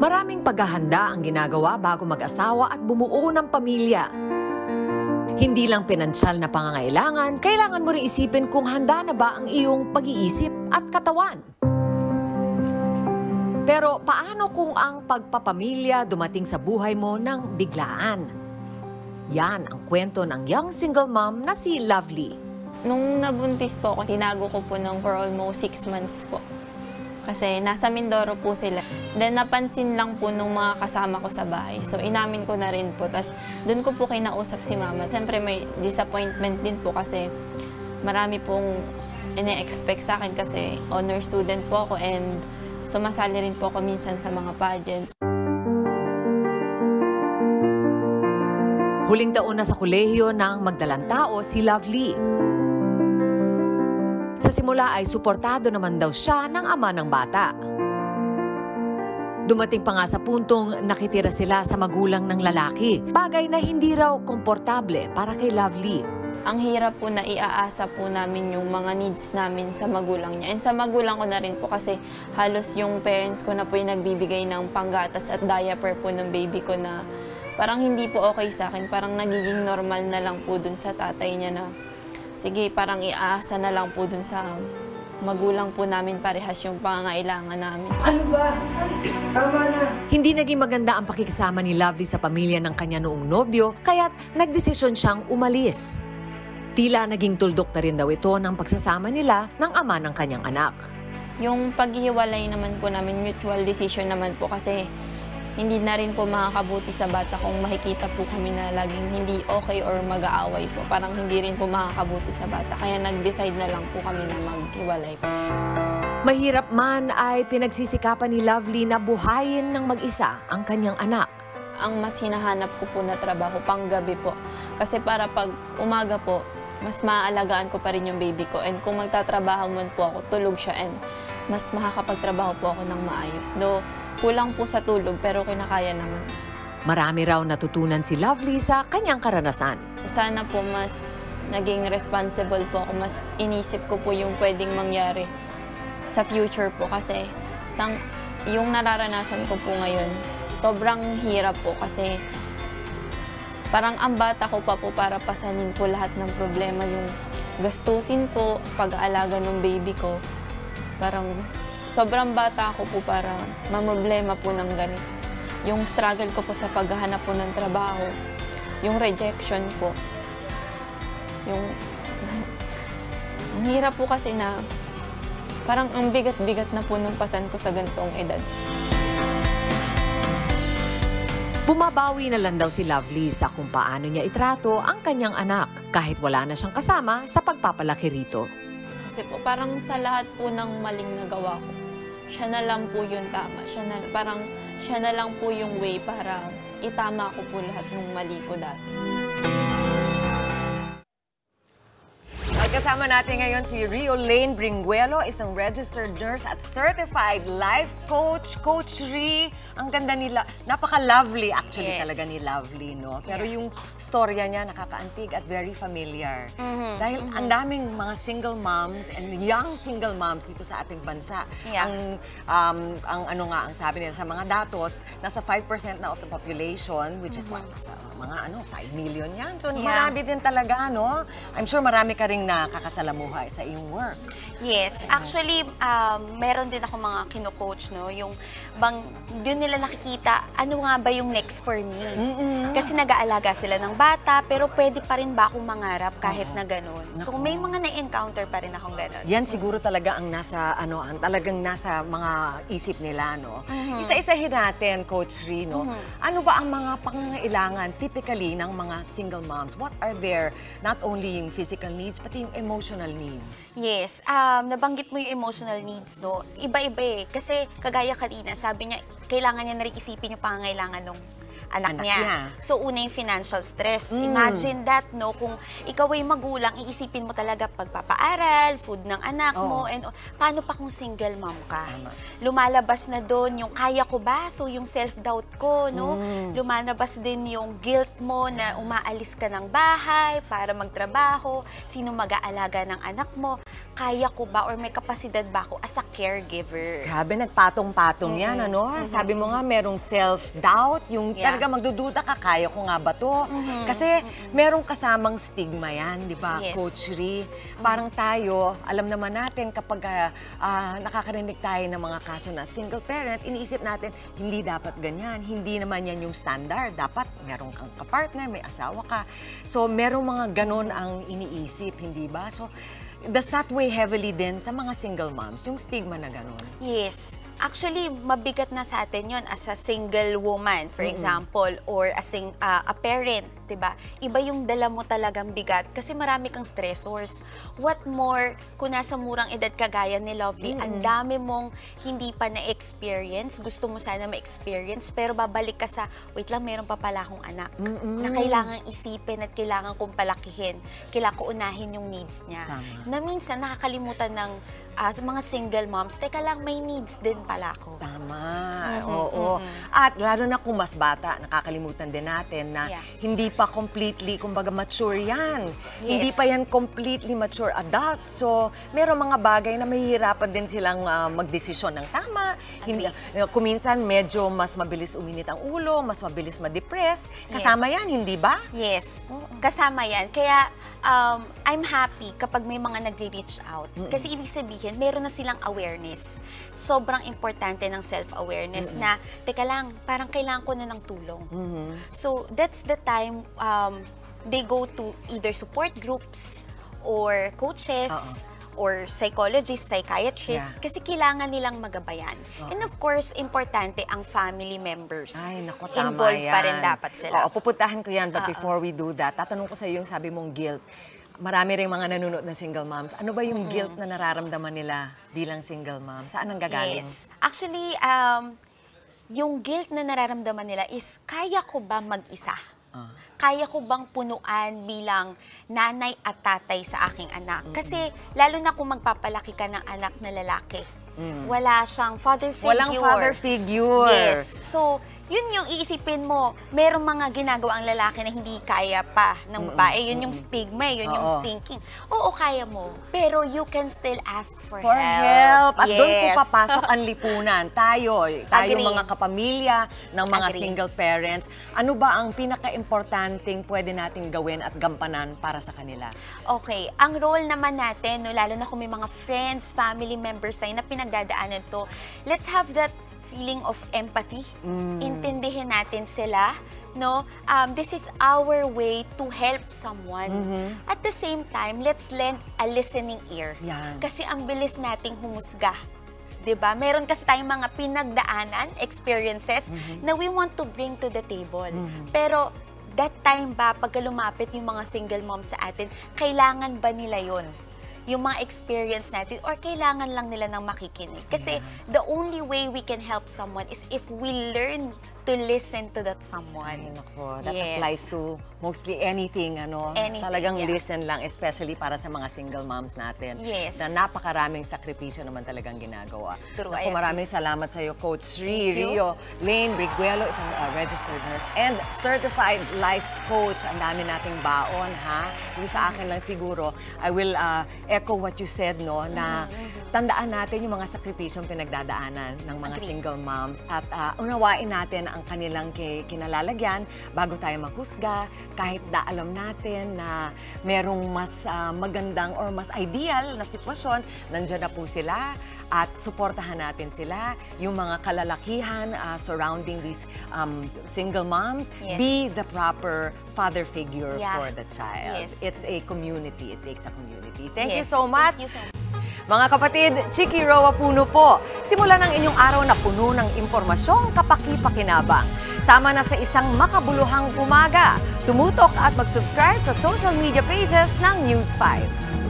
Maraming paghahanda ang ginagawa bago mag-asawa at bumuo ng pamilya. Hindi lang pinansyal na pangangailangan, kailangan mo rin isipin kung handa na ba ang iyong pag-iisip at katawan. Pero paano kung ang pagpapamilya dumating sa buhay mo ng biglaan? Yan ang kwento ng young single mom na si Lovely. Nung nabuntis po ako, tinago ko po for almost 6 months po. Kasi nasa Mindoro po sila. Then napansin lang po nung mga kasama ko sa bahay. So inamin ko na rin po. Tapos doon ko po kinausap si mama. Siyempre may disappointment din po kasi marami pong ine-expect sa akin kasi honor student po ako and sumasali rin po ako minsan sa mga pageants. Huling taon na sa kolehiyo ng Magdalang Tao si Lovely. Sa simula ay suportado naman daw siya ng ama ng bata. Dumating pa nga sa puntong nakitira sila sa magulang ng lalaki, bagay na hindi raw komportable para kay Lovely. Ang hirap po na iaasa po namin yung mga needs namin sa magulang niya. And sa magulang ko na rin po kasi halos yung parents ko na po yung nagbibigay ng panggatas at diaper po ng baby ko na parang hindi po okay sa akin. Parang nagiging normal na lang po dun sa tatay niya na sige, parang iaasa na lang po dun sa magulang po namin parehas yung pangangailangan namin. Ano ba? Tama na. Hindi naging maganda ang pakikisama ni Lovely sa pamilya ng kanya noong nobyo, kaya't nagdesisyon siyang umalis. Tila naging tuldok na rin daw ito ng pagsasama nila ng ama ng kanyang anak. Yung paghihiwalay naman po namin, mutual decision naman po kasi hindi na rin po makakabuti sa bata kung makikita po kami na laging hindi okay or mag-aaway po. Parang hindi rin po makakabuti sa bata. Kaya nag-decide na lang po kami na maghiwalay po. Mahirap man ay pinagsisikapan ni Lovely na buhayin ng mag-isa ang kanyang anak. Ang mas hinahanap ko po na trabaho panggabi po. Kasi para pag umaga po, mas maaalagaan ko pa rin yung baby ko. And kung magtatrabaho man po ako, tulog siya and mas makakapagtrabaho po ako ng maayos. Though, kulang po sa tulog pero kinakaya naman. Marami raw natutunan si Lovely sa kanyang karanasan. Sana po mas naging responsible po ako. Mas inisip ko po yung pwedeng mangyari sa future po. Kasi yung nararanasan ko po ngayon, sobrang hirap po kasi parang ang bata ko pa po para pasanin po lahat ng problema. Yung gastusin po, pag-aalaga ng baby ko. Parang sobrang bata ako po para mamroblema po ng ganito. Yung struggle ko po sa paghahanap po ng trabaho, yung rejection po, yung ang hirap po kasi na parang ang bigat-bigat na po nung pasan ko sa ganitong edad. Bumabawi na lang daw si Lovely sa kung paano niya itrato ang kanyang anak kahit wala na siyang kasama sa pagpapalaki rito. Kasi po parang sa lahat po ng maling nagawa ko, siya na lang po yung tama. Siya na lang po yung way para itama ko po lahat ng mali ko dati. Kasama natin ngayon si Rio Lane Bringuelo, isang registered nurse at certified life coach. Coach Ri, ang ganda nila. Napaka-lovely actually talaga ni Lovely, no? Pero yung storya niya nakakaantig at very familiar. Dahil ang daming mga single moms and young single moms dito sa ating bansa. Ang sabi nila sa mga datos, nasa 5% na of the population, which is what? Nasa mga 5 million yan. So marami din talaga, no? I'm sure marami ka ring nakakasalamuhay sa iyong work. Yes. Actually, meron din ako mga kino-coach, no? Yung doon nila nakikita, ano nga ba yung next for me? Kasi nag-aalaga sila ng bata, pero pwede pa rin ba akong mangarap kahit na ganun? So, may mga na-encounter pa rin akong ganun. Yan siguro talaga ang talagang nasa mga isip nila, no? Isa-isahin natin, Coach Ri, no? Ano ba ang mga pangangailangan typically ng mga single moms? What are their, not only yung physical needs, pati yung emotional needs? Yes. Nabanggit mo yung emotional needs, no? Iba-iba eh. Kasi kagaya kanina, sabi niya, kailangan niya na rin isipin yung pangangailangan ng anak niya. So, una yung financial stress. Imagine that, no? Kung ikaw ay magulang, iisipin mo talaga pagpapaaral, food ng anak mo, and paano pa kung single mom ka? Lumalabas na doon yung kaya ko ba? So, yung self-doubt ko, no? Lumalabas din yung guilt mo na umaalis ka ng bahay para magtrabaho, sino mag-aalaga ng anak mo, kaya ko ba or may kapasidad ba ako as a caregiver? Grabe, nagpatong-patong yan, ano? Sabi mo nga, merong self-doubt, yung talaga magdududa ka, kaya ko nga ba to? Kasi merong kasamang stigma yan, di ba, Coach Ri? Parang tayo, alam naman natin kapag nakakarinig tayo ng mga kaso na single parent, iniisip natin, hindi dapat ganyan, hindi naman yan yung standard. Dapat meron kang kapartner, may asawa ka. So, merong mga ganon ang iniisip, hindi ba? So, does that weigh heavily din sa mga single moms, yung stigma na gano'n? Yes. Actually, mabigat na sa atin yon as a single woman, for example, or as a parent, diba? Iba yung dala mo talagang bigat kasi marami kang stressors. What more, kung nasa murang edad kagaya ni Lovely, ang dami mong hindi pa na-experience, gusto mo sana ma-experience, pero babalik ka sa, wait lang, meron pa pala akong anak na kailangang isipin at kailangan kong palakihin. Kailangan ko unahin yung needs niya. Na minsan nakakalimutan ng mga single moms, teka lang, may needs din pala ako. Tama, oo. At lalo na kung mas bata, nakakalimutan din natin na hindi pa completely, kumbaga, mature yan. Hindi pa yan completely mature adult. So, meron mga bagay na mahihirapan din silang magdesisyon ng tama. Kuminsan, medyo mas mabilis uminit ang ulo, mas mabilis ma-depress. Kasama yan, hindi ba? Yes, kasama yan. Kaya, I'm happy kapag may mga nagre-reach out. Kasi ibig sabihin, meron na silang awareness. Sobrang importante ng self-awareness na, teka lang, parang kailangan ko na ng tulong. So, that's the time they go to either support groups or coaches or psychologists, psychiatrists, kasi kailangan nilang magabayan. And of course, importante ang family members. Ay, naku, tama involved yan. pa rin dapat sila. Oo, pupuntahan ko yan. But before we do that, tatanong ko sa iyo yung sabi mong guilt. Marami rin mga nanonood na single moms. Ano ba yung guilt na nararamdaman nila bilang single mom? Saan ang gagaling? Yes. Actually, yung guilt na nararamdaman nila is, kaya ko ba mag-isa? Kaya ko bang punuan bilang nanay at tatay sa aking anak? Kasi lalo na kung magpapalaki ka ng anak na lalaki, wala siyang father figure. Walang father figure. Yes. So, yun yung iisipin mo, merong mga ginagawa ang lalaki na hindi kaya pa ng babae. Yun yung stigma, yun yung thinking. Oo, kaya mo, pero you can still ask for help. At doon po papasok ang lipunan. Tayo mga kapamilya ng mga single parents. Ano ba ang pinaka-importanting pwede nating gawin at gampanan para sa kanila? Okay, ang role naman natin, no, lalo na kung may mga friends, family members tayo na pinagdadaanan to, let's have that feeling of empathy. Intindihin natin sila, no? This is our way to help someone. At the same time, let's lend a listening ear. Kasi ang bilis nating humusga. 'Di ba? Meron kasi tayong mga pinagdaanan, experiences na we want to bring to the table. Pero that time ba, pagka lumapit yung mga single moms sa atin, kailangan ba nila yon? Yung mga experience natin, or kailangan lang nila ng makikinig. Kasi the only way we can help someone is if we learn to listen to that someone. Ay, nako, that applies to mostly anything, ano? Talagang listen lang, especially para sa mga single moms natin. Na napakaraming sakripisyo naman talagang ginagawa. Naku, maraming salamat sa iyo, Coach Rio Lane Briguelo, isang registered nurse and certified life coach. Ang dami nating baon, ha? Yung sa akin lang siguro, I will echo what you said, no, na tandaan natin yung mga sakripisyong pinagdadaanan ng mga single moms at unawain natin ang kanilang kinalalagyan bago tayo maghusga, kahit na alam natin na merong mas magandang or mas ideal na sitwasyon, nandiyan na po sila at suportahan natin sila. Yung mga kalalakihan surrounding these single moms, be the proper father figure for the child. It's a community. It takes a community. Thank you so much. Thank you so much. Mga kapatid, Chiki Roa Puno po. Simulan ang inyong araw na puno ng impormasyong kapaki-pakinabang. Sama na sa isang makabuluhang umaga. Tumutok at mag-subscribe sa social media pages ng News 5.